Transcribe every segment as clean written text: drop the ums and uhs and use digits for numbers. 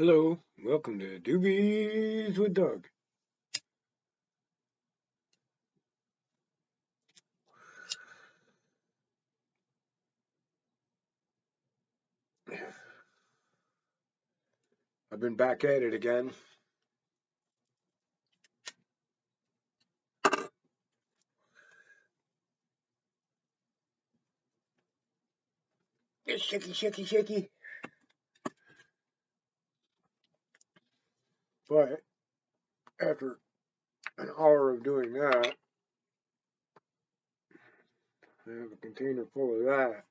Hello, welcome to Doobies with Doug. I've been back at it again. It's shaky, shaky, shaky. But after an hour of doing that, I have a container full of that,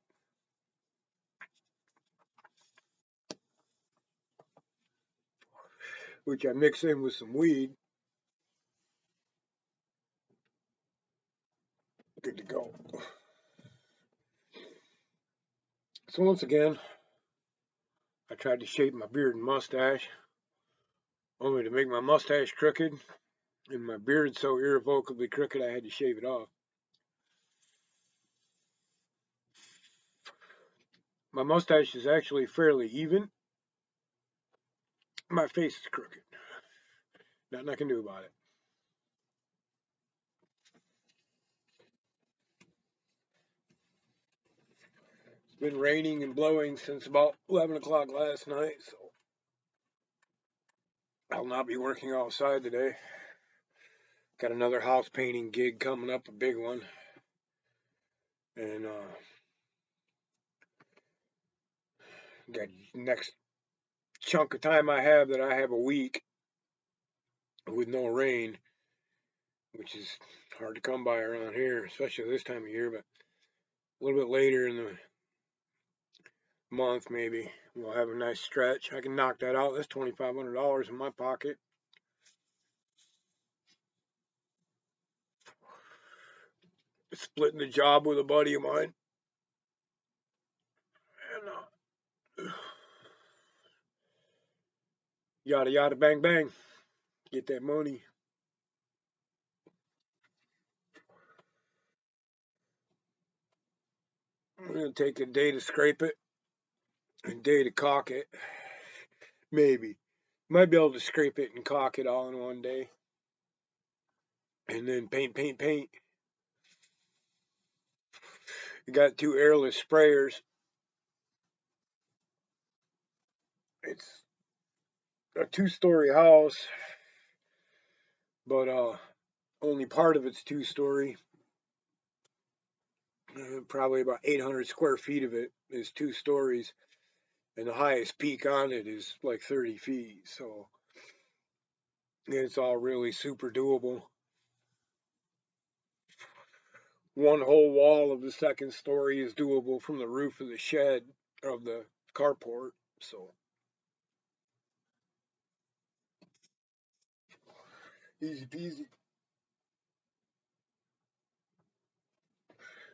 which I mix in with some weed. Good to go. So once again, I tried to shape my beard and mustache, only to make my mustache crooked, and my beard so irrevocably crooked I had to shave it off. My mustache is actually fairly even. My face is crooked. Nothing I can do about it. It's been raining and blowing since about 11 o'clock last night, so I'll not be working outside today. Got another house painting gig coming up, a big one. And got next chunk of time I have that I have a week with no rain, which is hard to come by around here, especially this time of year, but a little bit later in the month maybe we'll have a nice stretch. I can knock that out. That's $2,500 in my pocket. Splitting the job with a buddy of mine. And yada yada bang bang. Get that money. I'm gonna take a day to scrape it, a day to caulk it. Maybe. Might be able to scrape it and caulk it all in one day. And then paint, paint, paint. I got two airless sprayers. It's a two-story house, but only part of it's two-story. Probably about 800 square feet of it is two stories, and the highest peak on it is like 30 feet. So it's all really super doable. One whole wall of the second story is doable from the roof of the shed of the carport. So easy peasy.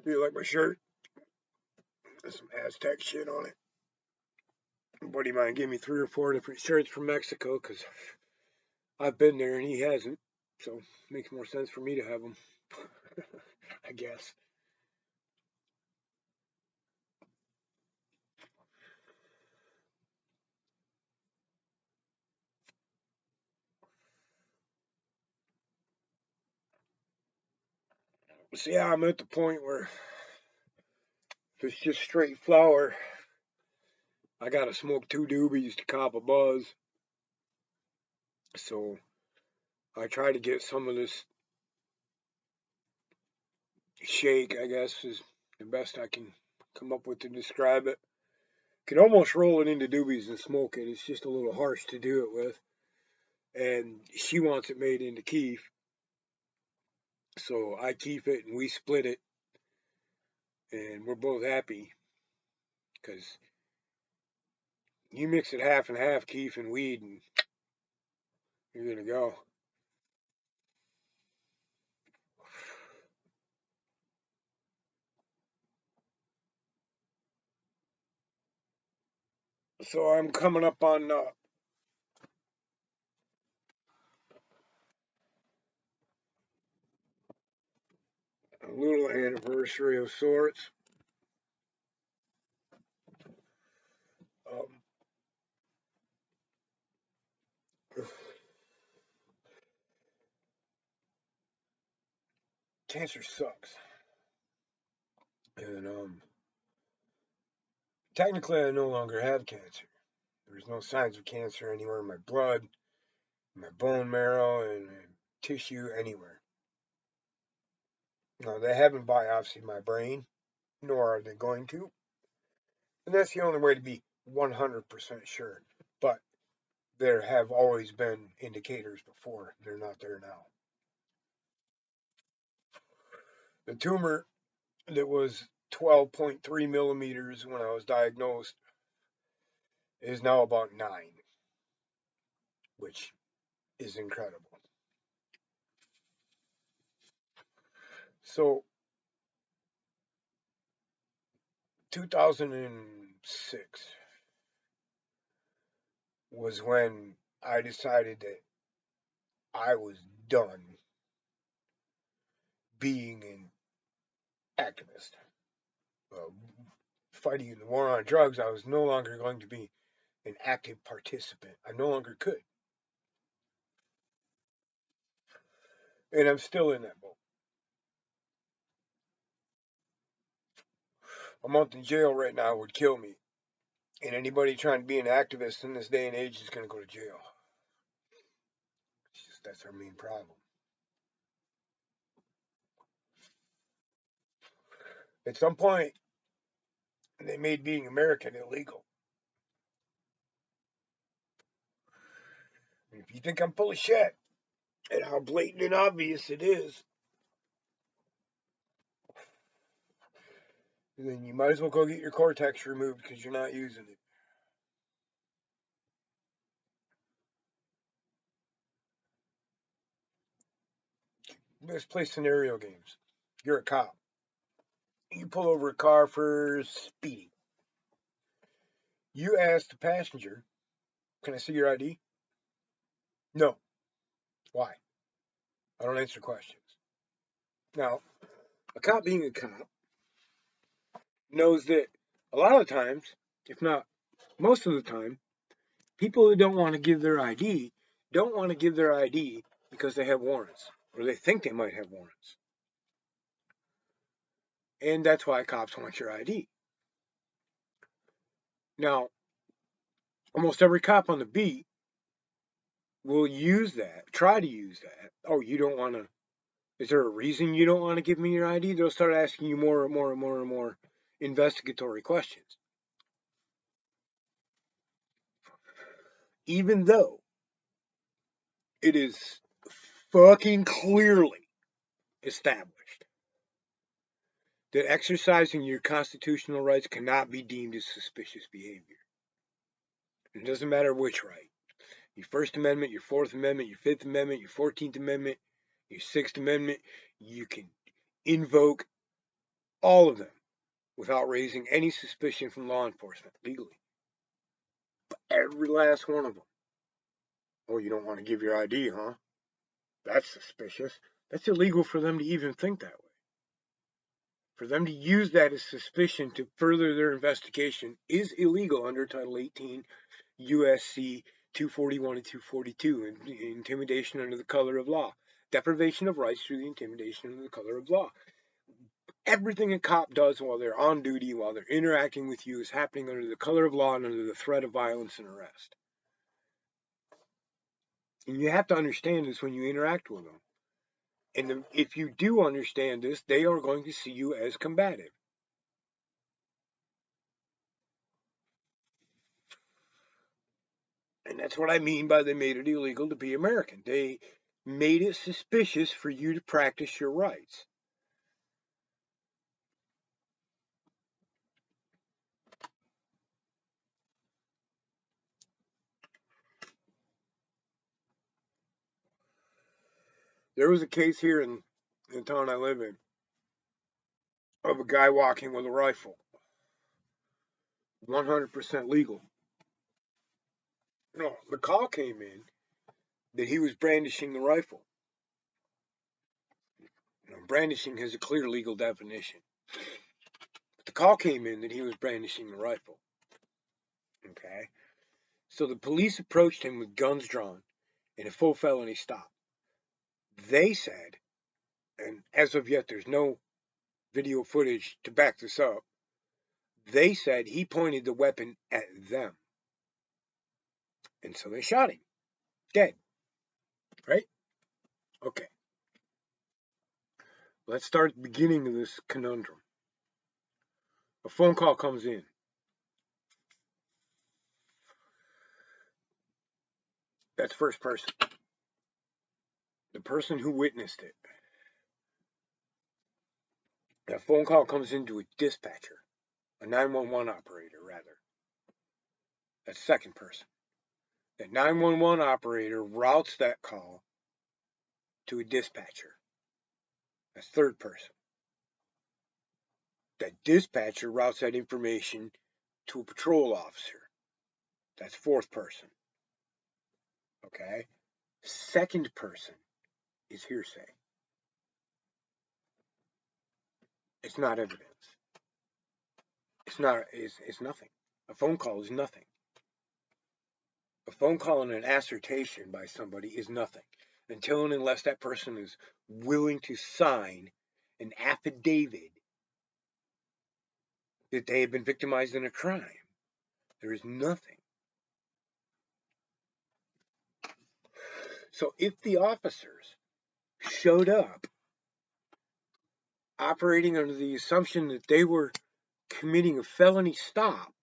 Do you like my shirt? There's some Aztec shit on it. A buddy of mine gave me 3 or 4 different shirts from Mexico because I've been there and he hasn't. So it makes more sense for me to have them, I guess. So yeah, I'm at the point where if it's just straight flour, I gotta smoke 2 doobies to cop a buzz. So I try to get some of this shake, I guess, is the best I can come up with to describe it. Can almost roll it into doobies and smoke it. It's just a little harsh to do it with. And she wants it made into keef. So I keep it and we split it. And we're both happy because you mix it half and half, keef and weed, and you're going to go. So I'm coming up on a little anniversary of sorts. Um, cancer sucks. And technically I no longer have cancer. There's no signs of cancer anywhere in my blood, my bone marrow, and tissue anywhere. No, they haven't biopsied my brain, nor are they going to. And that's the only way to be 100% sure. But there have always been indicators before. They're not there now. The tumor that was 12.3 millimeters when I was diagnosed is now about 9, which is incredible. So 2006 was when I decided that I was done being an activist. Fighting in the war on drugs, I was no longer going to be an active participant. I no longer could. And I'm still in that boat. A month in jail right now would kill me. And anybody trying to be an activist in this day and age is going to go to jail. That's our main problem. At some point, they made being American illegal. And if you think I'm full of shit and how blatant and obvious it is, then you might as well go get your cortex removed because you're not using it. Let's play scenario games. You're a cop. You pull over a car for speeding. You ask the passenger, "Can I see your ID?" No. Why? I don't answer questions. Now, a cop being a cop knows that a lot of times, if not most of the time, people who don't want to give their ID don't want to give their ID because they have warrants or they think they might have warrants. And that's why cops want your ID. Now, almost every cop on the beat will use that, try to use that. Oh, you don't want to, is there a reason you don't want to give me your ID? They'll start asking you more and more and more and more investigatory questions. Even though it is fucking clearly established that exercising your constitutional rights cannot be deemed as suspicious behavior. It doesn't matter which right. Your First Amendment, your Fourth Amendment, your Fifth Amendment, your 14th Amendment, your Sixth Amendment, you can invoke all of them without raising any suspicion from law enforcement legally. But every last one of them. Oh, you don't want to give your ID, huh? That's suspicious. That's illegal for them to even think that way. For them to use that as suspicion to further their investigation is illegal under Title 18 USC 241 and 242, intimidation under the color of law. Deprivation of rights through the intimidation under the color of law. Everything a cop does while they're on duty, while they're interacting with you, is happening under the color of law and under the threat of violence and arrest. And you have to understand this when you interact with them. And if you do understand this, they are going to see you as combative. And that's what I mean by they made it illegal to be American. They made it suspicious for you to practice your rights. There was a case here in the town I live in of a guy walking with a rifle. 100% legal. No, the call came in that he was brandishing the rifle. Brandishing has a clear legal definition. But the call came in that he was brandishing the rifle. Okay? So the police approached him with guns drawn and a full felony stop. They said and as of yet, there's no video footage to back this up. They said he pointed the weapon at them. And so they shot him. Dead. Right? Okay. Let's start at the beginning of this conundrum. A phone call comes in. That's first person. The person who witnessed it. That phone call comes into a dispatcher. A 911 operator, rather. That's second person. That 911 operator routes that call to a dispatcher. That's third person. That dispatcher routes that information to a patrol officer. That's fourth person. Okay? Second person is hearsay. It's not evidence. It's nothing. A phone call is nothing. A phone call and an assertion by somebody is nothing until and unless that person is willing to sign an affidavit that they have been victimized in a crime. There is nothing. So if the officers showed up operating under the assumption that they were committing a felony stop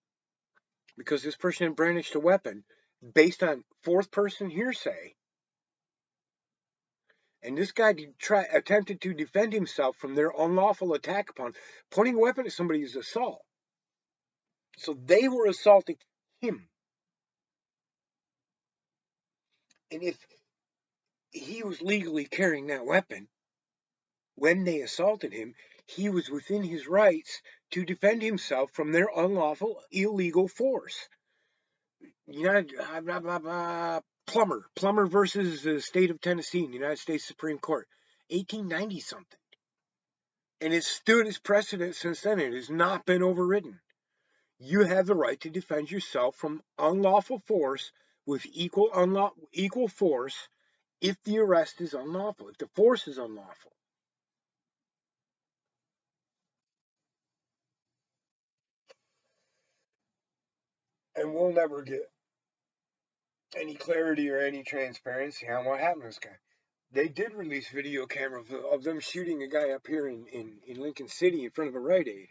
because this person had brandished a weapon based on fourth person hearsay, and this guy attempted to defend himself from their unlawful attack upon pointing a weapon at somebody is assault. So they were assaulting him. And if he was legally carrying that weapon when they assaulted him, he was within his rights to defend himself from their unlawful, illegal force. Plummer versus the state of Tennessee in the United States Supreme Court, 1890 something. And it's stood as precedent since then. It has not been overridden. You have the right to defend yourself from unlawful force with equal force if the arrest is unlawful, if the force is unlawful. And we'll never get any clarity or any transparency on what happened to this guy. They did release video camera of them shooting a guy up here in Lincoln City in front of a Rite Aid.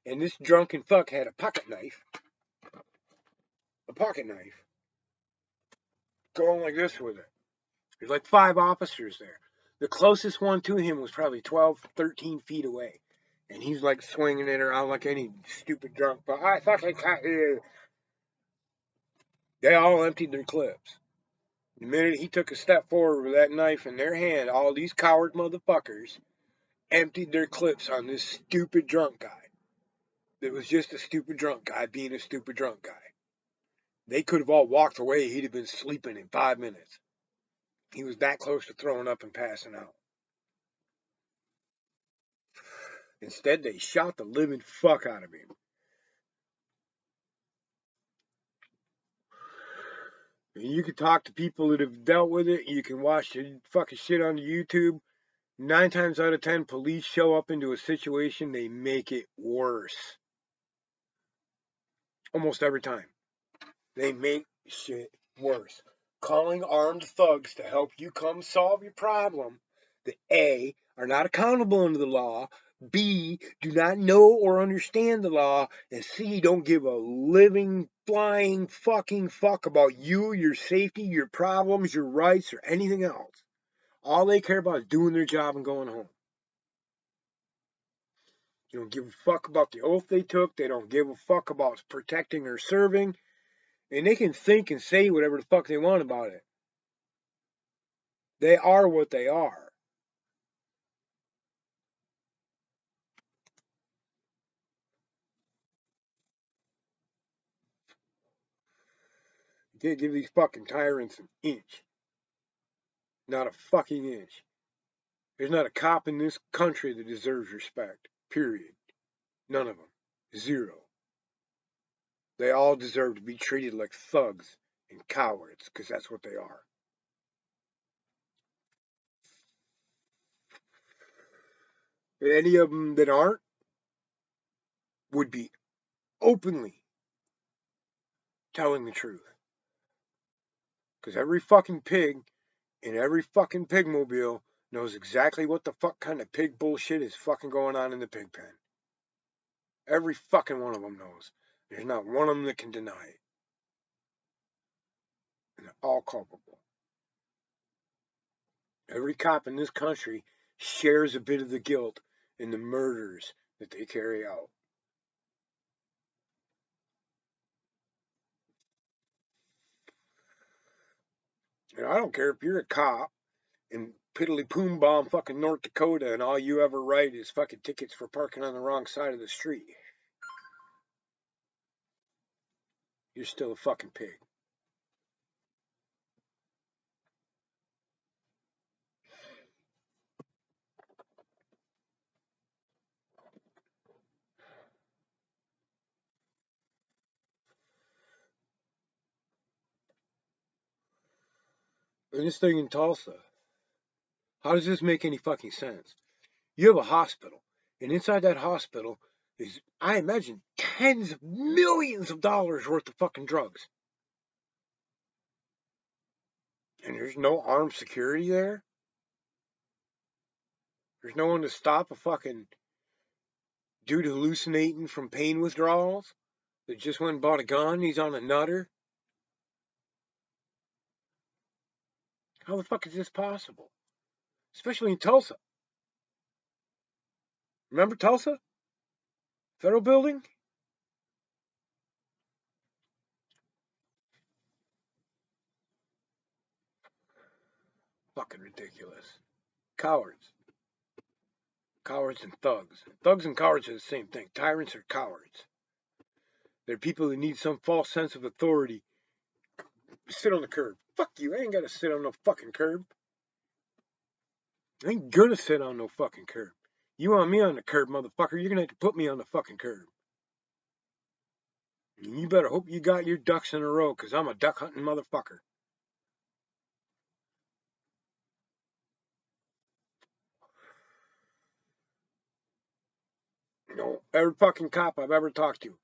And this drunken fuck had a pocket knife, going like this with it. There's like 5 officers there. The closest one to him was probably 12, 13 feet away. And he's like swinging it around like any stupid drunk. But I fucking can't hear. They all emptied their clips. The minute he took a step forward with that knife in their hand, all these coward motherfuckers emptied their clips on this stupid drunk guy. It was just a stupid drunk guy being a stupid drunk guy. They could have all walked away. He'd have been sleeping in 5 minutes. He was that close to throwing up and passing out. Instead, they shot the living fuck out of him. And you can talk to people that have dealt with it. You can watch the fucking shit on YouTube. 9 times out of 10, police show up into a situation, they make it worse. Almost every time. They make shit worse. Calling armed thugs to help you come solve your problem that A, are not accountable under the law, B, do not know or understand the law, and C, don't give a living, flying fucking fuck about you, your safety, your problems, your rights, or anything else. All they care about is doing their job and going home. They don't give a fuck about the oath they took. They don't give a fuck about protecting or serving. And they can think and say whatever the fuck they want about it. They are what they are. You can't give these fucking tyrants an inch. Not a fucking inch. There's not a cop in this country that deserves respect. Period. None of them. Zero. They all deserve to be treated like thugs and cowards, because that's what they are. Any of them that aren't would be openly telling the truth. Because every fucking pig in every fucking pigmobile knows exactly what the fuck kind of pig bullshit is fucking going on in the pig pen. Every fucking one of them knows. There's not one of them that can deny it. And they're all culpable. Every cop in this country shares a bit of the guilt in the murders that they carry out. And I don't care if you're a cop in piddly poom bomb fucking North Dakota and all you ever write is fucking tickets for parking on the wrong side of the street. You're still a fucking pig. And this thing in Tulsa, how does this make any fucking sense? You have a hospital, and inside that hospital is, I imagine, tens of millions of dollars worth of fucking drugs. And there's no armed security there? There's no one to stop a fucking dude hallucinating from pain withdrawals that just went and bought a gun, he's on a nutter? How the fuck is this possible? Especially in Tulsa. Remember Tulsa? Federal building? Fucking ridiculous. Cowards. Cowards and thugs. Thugs and cowards are the same thing. Tyrants are cowards. They're people who need some false sense of authority. Sit on the curb. Fuck you. I ain't gotta sit on no fucking curb. I ain't gonna sit on no fucking curb. You want me on the curb, motherfucker, you're gonna have to put me on the fucking curb. And you better hope you got your ducks in a row, because I'm a duck hunting motherfucker. You know, every fucking cop I've ever talked to.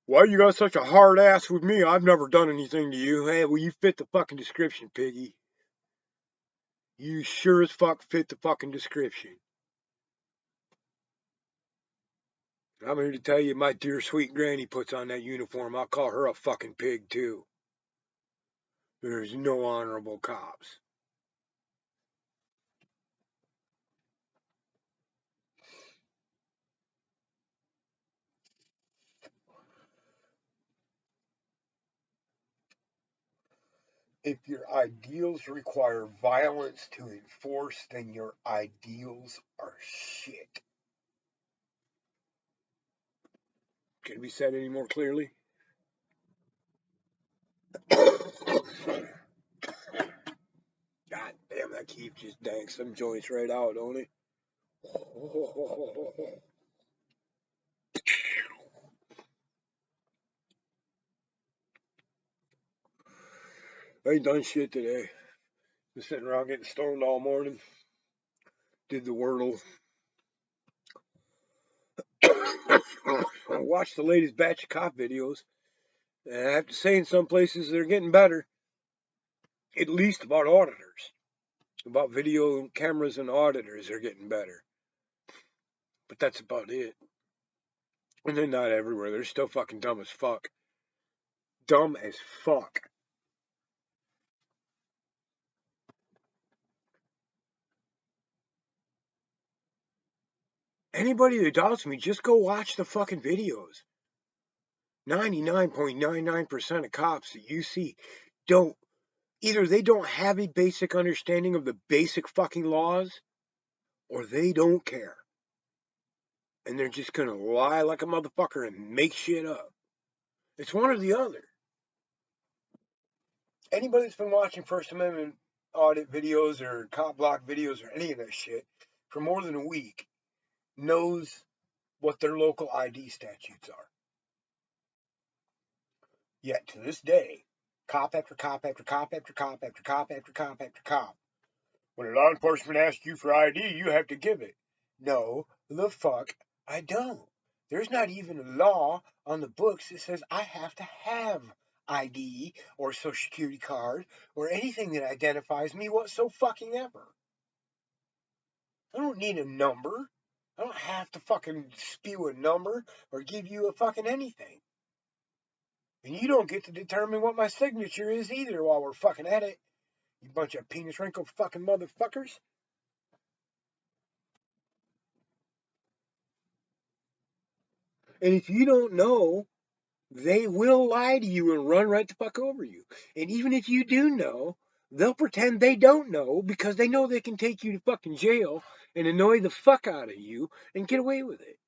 Why you got such a hard ass with me? I've never done anything to you. Hey, well, you fit the fucking description, piggy. You sure as fuck fit the fucking description. I'm here to tell you, my dear sweet granny puts on that uniform. I'll call her a fucking pig, too. There's no honorable cops. If your ideals require violence to enforce, then your ideals are shit. Can it be said any more clearly? God damn, that keep just danks some joints right out, don't it? I ain't done shit today. Been sitting around getting stoned all morning. Did the Wordle. I watched the latest batch of cop videos. And I have to say, in some places, they're getting better. At least about auditors. About video cameras and auditors are getting better. But that's about it. And they're not everywhere. They're still fucking dumb as fuck. Dumb as fuck. Anybody that doubts me, just go watch the fucking videos. 99.99% of cops that you see don't, either they don't have a basic understanding of the basic fucking laws, or they don't care. And they're just gonna lie like a motherfucker and make shit up. It's one or the other. Anybody that's been watching First Amendment audit videos or cop block videos or any of that shit for more than a week knows what their local ID statutes are. Yet to this day, cop after cop after cop after cop after cop after cop after cop, when a law enforcement asks you for ID, you have to give it. No, the fuck I don't. There's not even a law on the books that says I have to have ID or social security card or anything that identifies me whatso fucking ever. I don't need a number. I don't have to fucking spew a number or give you a fucking anything. And you don't get to determine what my signature is either while we're fucking at it. You bunch of penis wrinkle fucking motherfuckers. And if you don't know, they will lie to you and run right the fuck over you. And even if you do know, they'll pretend they don't know because they know they can take you to fucking jail and annoy the fuck out of you and get away with it.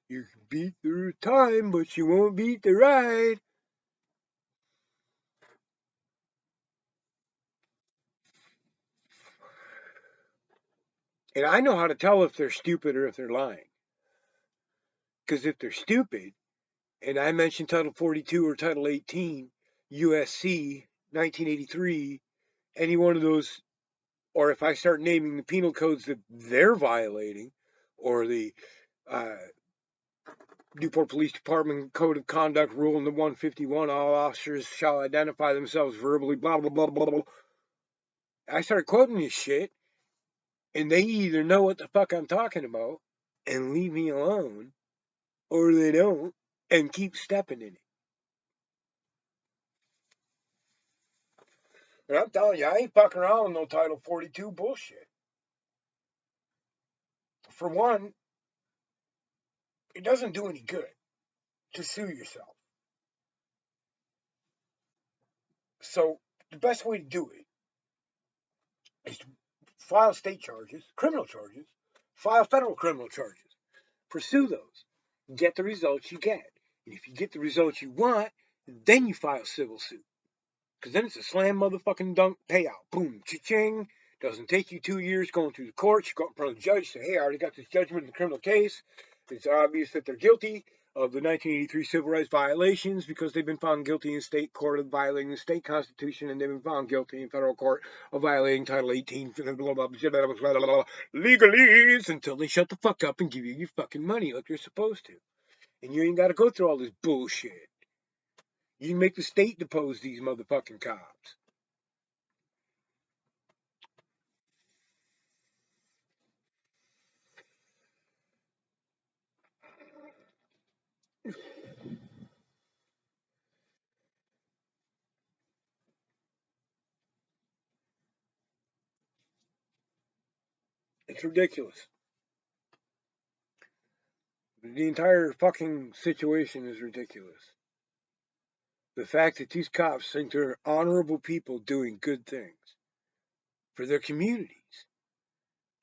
You can beat the time, but you won't beat the ride. And I know how to tell if they're stupid or if they're lying. Because if they're stupid, and I mentioned Title 42 or Title 18, USC, 1983, any one of those, or if I start naming the penal codes that they're violating, or the uh, Newport Police Department Code of Conduct Rule in the 151, all officers shall identify themselves verbally, blah, blah, blah, blah, blah. I start quoting this shit, and they either know what the fuck I'm talking about and leave me alone, or they don't and keep stepping in it. And I'm telling you, I ain't fucking around with no Title 42 bullshit. For one, it doesn't do any good to sue yourself. So the best way to do it is to file state charges, criminal charges, file federal criminal charges, pursue those, get the results you get. And if you get the results you want, then you file civil suit. Because then it's a slam motherfucking dunk payout. Boom, cha-ching. Doesn't take you 2 years going through the courts. You go in front of the judge, say, hey, I already got this judgment in the criminal case. It's obvious that they're guilty of the 1983 civil rights violations because they've been found guilty in state court of violating the state constitution, and they've been found guilty in federal court of violating Title 18 legalese until they shut the fuck up and give you your fucking money like you're supposed to. And you ain't got to go through all this bullshit. You can make the state depose these motherfucking cops. It's ridiculous. The entire fucking situation is ridiculous. The fact that these cops think they're honorable people doing good things for their communities,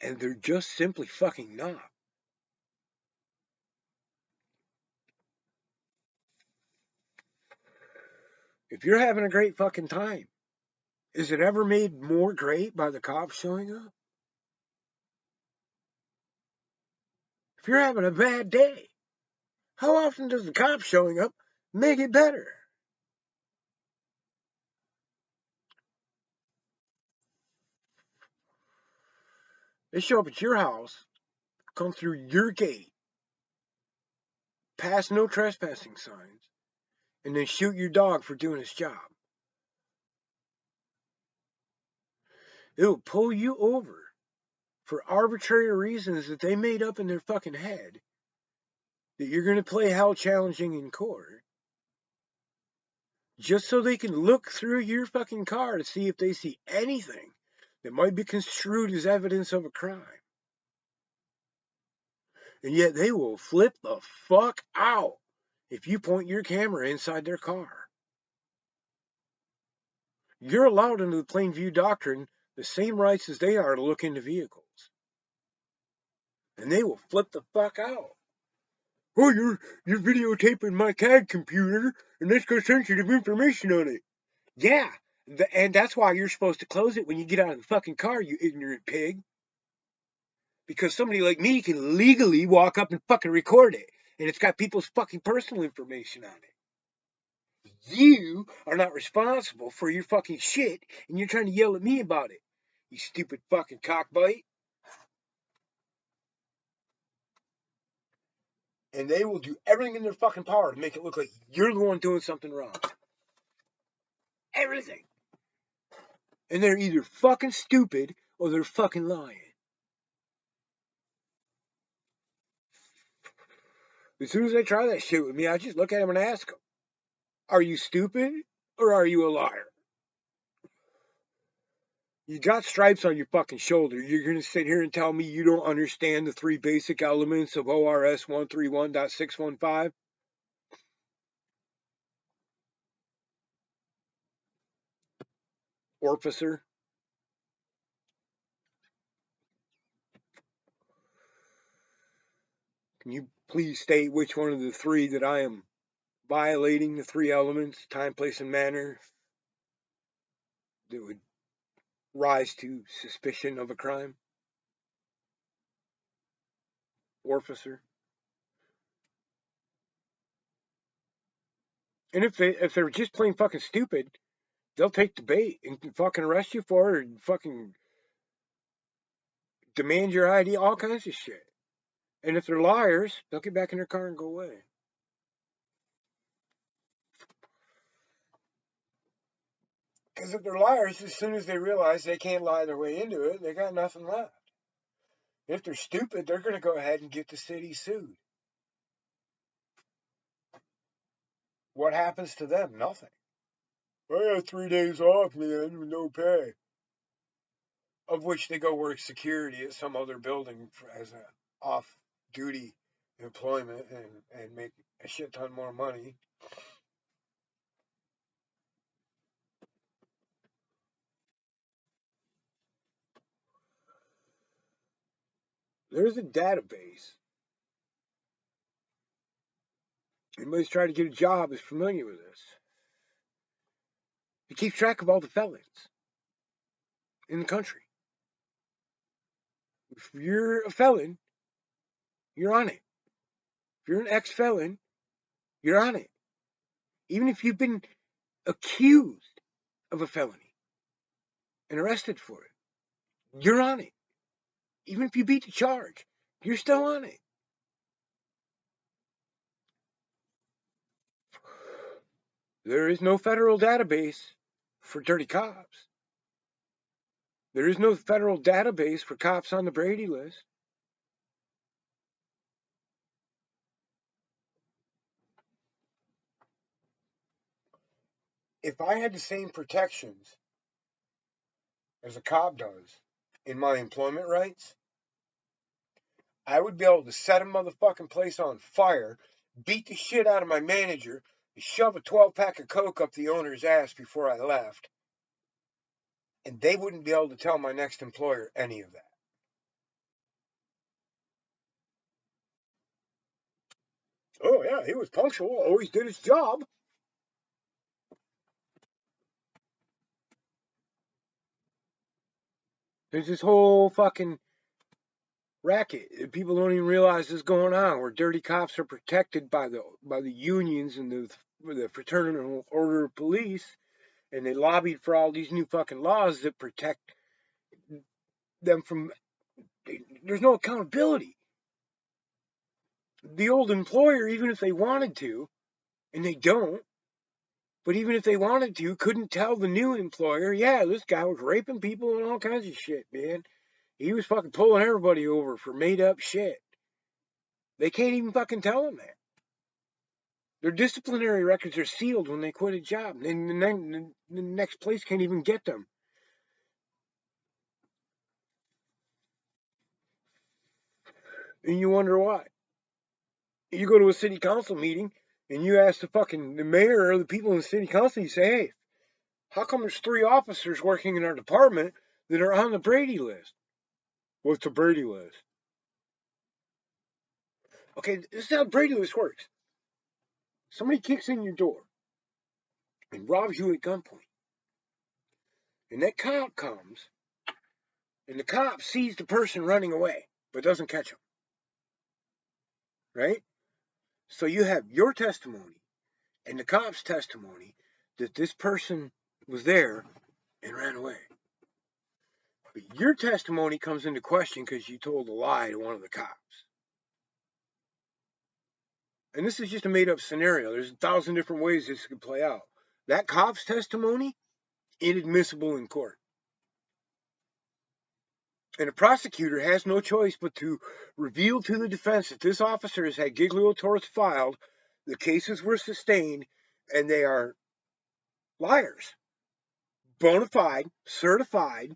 and they're just simply fucking not. If you're having a great fucking time, is it ever made more great by the cops showing up? If you're having a bad day, how often does the cops showing up make it better? They show up at your house, come through your gate, pass no trespassing signs, and then shoot your dog for doing its job. It'll pull you over for arbitrary reasons that they made up in their fucking head that you're going to play how challenging in court just so they can look through your fucking car to see if they see anything that might be construed as evidence of a crime. And yet they will flip the fuck out if you point your camera inside their car. You're allowed under the plain view doctrine the same rights as they are to look into vehicles. And they will flip the fuck out. Oh, you're videotaping my CAD computer, and that's got sensitive information on it. Yeah, and that's why you're supposed to close it when you get out of the fucking car, you ignorant pig. Because somebody like me can legally walk up and fucking record it, and it's got people's fucking personal information on it. You are not responsible for your fucking shit, and you're trying to yell at me about it. You stupid fucking cockbite. And they will do everything in their fucking power to make it look like you're the one doing something wrong. Everything. And they're either fucking stupid or they're fucking lying. As soon as they try that shit with me, I just look at them and ask them, are you stupid or are you a liar? You got stripes on your fucking shoulder. You're going to sit here and tell me you don't understand the 3 basic elements of ORS 131.615? Officer? Can you please state which one of the 3 that I am violating, the 3 elements, time, place, and manner, that would rise to suspicion of a crime? Officer? And if they're just plain fucking stupid, they'll take the bait and fucking arrest you for it, or fucking demand your ID, all kinds of shit. And if they're liars, they'll get back in their car and go away. Because if they're liars, as soon as they realize they can't lie their way into it, they got nothing left. If they're stupid, they're going to go ahead and get the city sued. What happens to them? Nothing. I had 3 days off, man, with no pay. Of which they go work security at some other building as an off-duty employment and make a shit ton more money. There's a database. Anybody who's trying to get a job is familiar with this. It keeps track of all the felons in the country. If you're a felon, you're on it. If you're an ex-felon, you're on it. Even if you've been accused of a felony and arrested for it, you're on it. Even if you beat the charge, you're still on it. There is no federal database for dirty cops. There is no federal database for cops on the Brady list. If I had the same protections as a cop does in my employment rights, I would be able to set a motherfucking place on fire, beat the shit out of my manager, and shove a 12-pack of Coke up the owner's ass before I left, and they wouldn't be able to tell my next employer any of that. Oh, yeah, he was punctual, always did his job. There's this whole fucking racket. People don't even realize is going on, where dirty cops are protected by the unions and the fraternal order of police, and they lobbied for all these new fucking laws that protect them from. There's no accountability. The old employer, even if they wanted to, and they don't, but even if they wanted to, couldn't tell the new employer, yeah, this guy was raping people and all kinds of shit, man. He was fucking pulling everybody over for made up shit. They can't even fucking tell them that. Their disciplinary records are sealed when they quit a job, and the next place can't even get them. And you wonder why. You go to a city council meeting and you ask the mayor or the people in the city council, you say, hey, how come there's 3 officers working in our department that are on the Brady list? What's the Brady list? Okay, this is how the Brady list works. Somebody kicks in your door and robs you at gunpoint. And that cop comes, and the cop sees the person running away, but doesn't catch him. Right? So you have your testimony and the cop's testimony that this person was there and ran away. But your testimony comes into question because you told a lie to one of the cops. and this is just a made up scenario. There's 1,000 different ways this could play out. That cop's testimony, inadmissible in court. And the prosecutor has no choice but to reveal to the defense that this officer has had giglio torts filed, the cases were sustained, and they are liars. Bona fide, certified,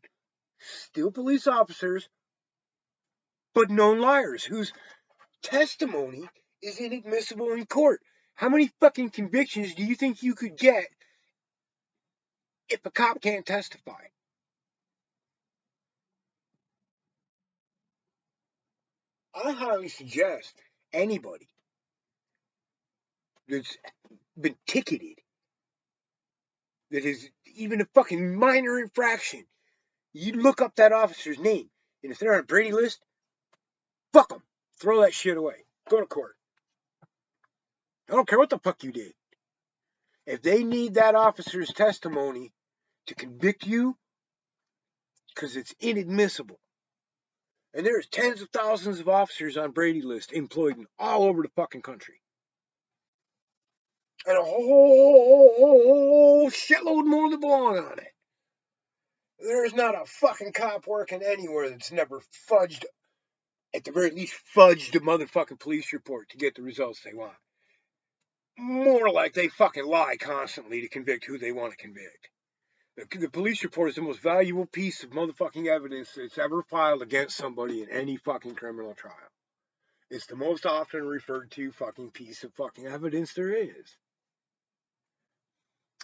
still police officers, but known liars whose testimony is inadmissible in court. How many fucking convictions do you think you could get if a cop can't testify? I highly suggest anybody that's been ticketed, that is even a fucking minor infraction, you look up that officer's name, and if they're on a Brady list, fuck them. Throw that shit away. Go to court. I don't care what the fuck you did. If they need that officer's testimony to convict you, because it's inadmissible. And there's tens of thousands of officers on Brady list employed in all over the fucking country. And a whole shitload more that belong on it. There's not a fucking cop working anywhere that's never fudged, at the very least, fudged a motherfucking police report to get the results they want. More like they fucking lie constantly to convict who they want to convict. The police report is the most valuable piece of motherfucking evidence that's ever filed against somebody in any fucking criminal trial. It's the most often referred to fucking piece of fucking evidence there is.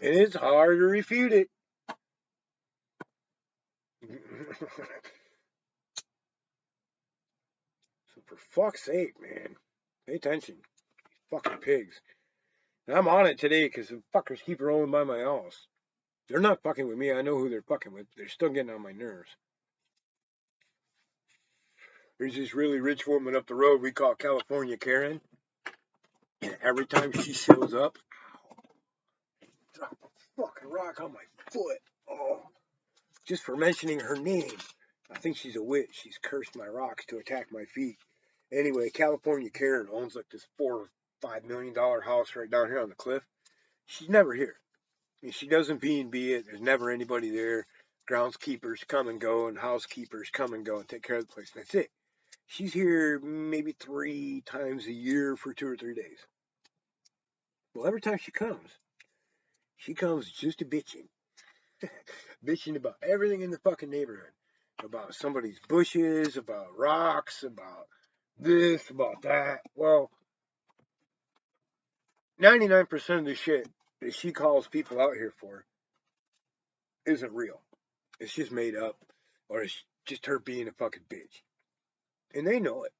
And it's hard to refute it. So for fuck's sake, man, pay attention. Fucking pigs. And I'm on it today because the fuckers keep rolling by my house. They're not fucking with me. I know who they're fucking with. They're still getting on my nerves. There's this really rich woman up the road we call California Karen. And every time she shows up, drop a fucking rock on my foot. Oh, just for mentioning her name. I think she's a witch. She's cursed my rocks to attack my feet. Anyway, California Karen owns like this $4 or $5 million house right down here on the cliff. She's never here. I mean, she doesn't B&B it. There's never anybody there. Groundskeepers come and go, and housekeepers come and go and take care of the place. That's it. She's here maybe 3 times a year for 2 or 3 days. Well, every time she comes just a bitching. Bitching about everything in the fucking neighborhood. About somebody's bushes, about rocks, about this, about that. Well, 99% of the shit that she calls people out here for isn't real. It's just made up, or it's just her being a fucking bitch. And they know it.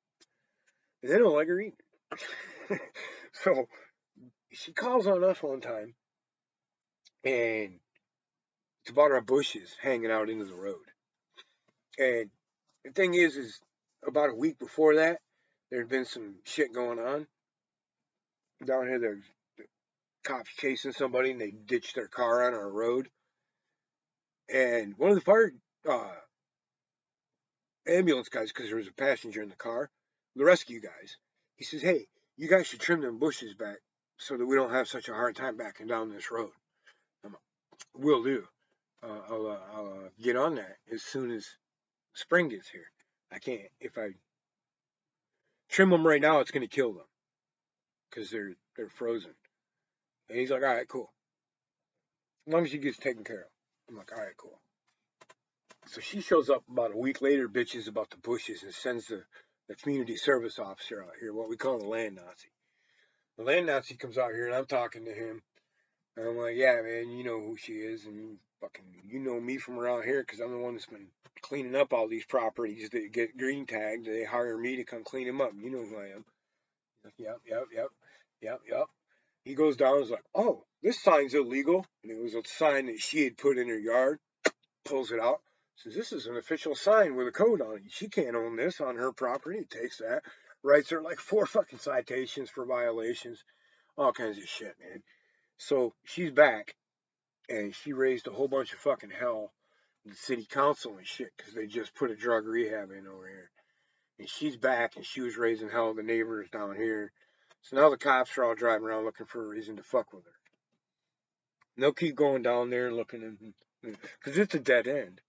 And they don't like her either. So, she calls on us one time, and it's about our bushes hanging out into the road. And the thing is about a week before that, there had been some shit going on. Down here, there's cops chasing somebody, and they ditched their car on our road. And one of the fire ambulance guys, because there was a passenger in the car, the rescue guys, he says, hey, you guys should trim them bushes back so that we don't have such a hard time backing down this road. I'm like, will do. I'll get on that as soon as spring gets here. I can't. If I trim them right now, it's going to kill them because they're frozen. And he's like, all right, cool. As long as he gets taken care of. I'm like, all right, cool. So she shows up about a week later, bitches about the bushes, and sends the community service officer out here, what we call the land Nazi. The land Nazi comes out here, and I'm talking to him. And I'm like, yeah, man, you know who she is, and fucking, you know me from around here, because I'm the one that's been cleaning up all these properties that get green tagged. They hire me to come clean them up. You know who I am. Yep. He goes down and is like, oh, this sign's illegal. And it was a sign that she had put in her yard. Pulls it out. Says, this is an official sign with a code on it. She can't own this on her property. Takes that. Writes her like 4 fucking citations for violations. All kinds of shit, man. So she's back. And she raised a whole bunch of fucking hell with the city council and shit because they just put a drug rehab in over here. And she's back and she was raising hell with the neighbors down here So now the cops are all driving around looking for a reason to fuck with her. And they'll keep going down there and looking, because it's a dead end.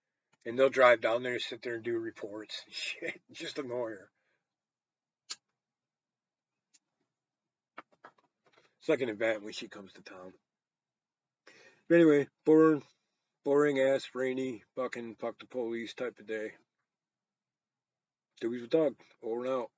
And they'll drive down there and sit there and do reports and shit. Just annoy her. It's like an event when she comes to town. But anyway, boring ass, rainy, fucking fuck the police type of day. Doobies with Doug. Over and out.